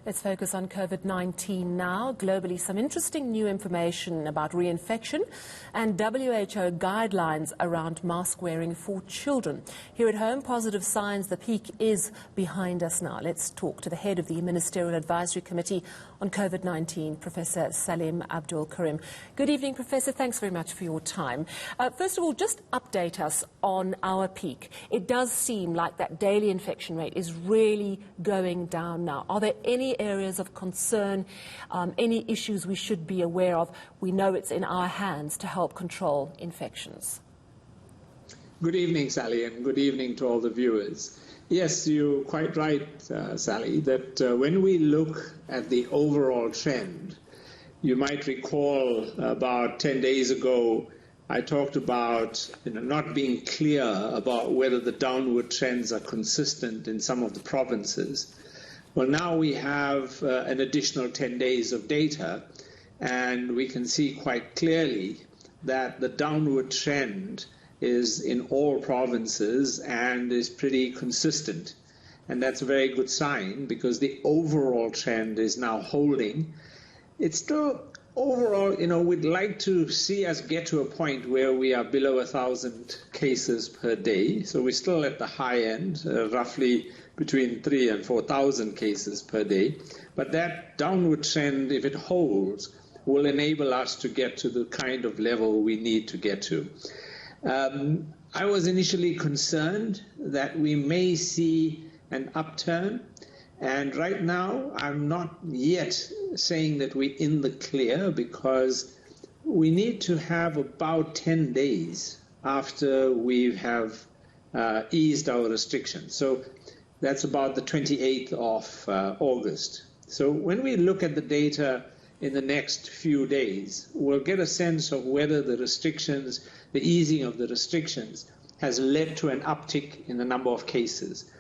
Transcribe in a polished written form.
Let's focus on COVID-19 now. Globally, some interesting new information about reinfection and WHO guidelines around mask wearing for children. Here at home, positive signs the peak is behind us now. Let's talk to the head of the Ministerial Advisory Committee on COVID-19, Professor Salim Abdool Karim. Good evening, Professor. Thanks very much for your time. First of all, just update us on our peak. It does seem like that daily infection rate is really going down now. Are there any areas of concern, any issues we should be aware of? We know it's in our hands to help control infections. Good evening, Sally, and good evening to all the viewers. Yes, you're quite right, Sally, that when we look at the overall trend, you might recall about 10 days ago, I talked about not being clear about whether the downward trends are consistent in some of the provinces. Well, now we have an additional 10 days of data, and we can see quite clearly that the downward trend is in all provinces and is pretty consistent. And that's a very good sign because the overall trend is now holding. It's still overall, we'd like to see us get to a point where we are below 1,000 cases per day. So we're still at the high end, roughly between 3,000 and 4,000 cases per day. But that downward trend, if it holds, will enable us to get to the kind of level we need to get to. I was initially concerned that we may see an upturn. And right now, I'm not yet saying that we're in the clear because we need to have about 10 days after we have eased our restrictions. So that's about the 28th of August. So when we look at the data in the next few days, we'll get a sense of whether the restrictions, the easing of the restrictions, has led to an uptick in the number of cases.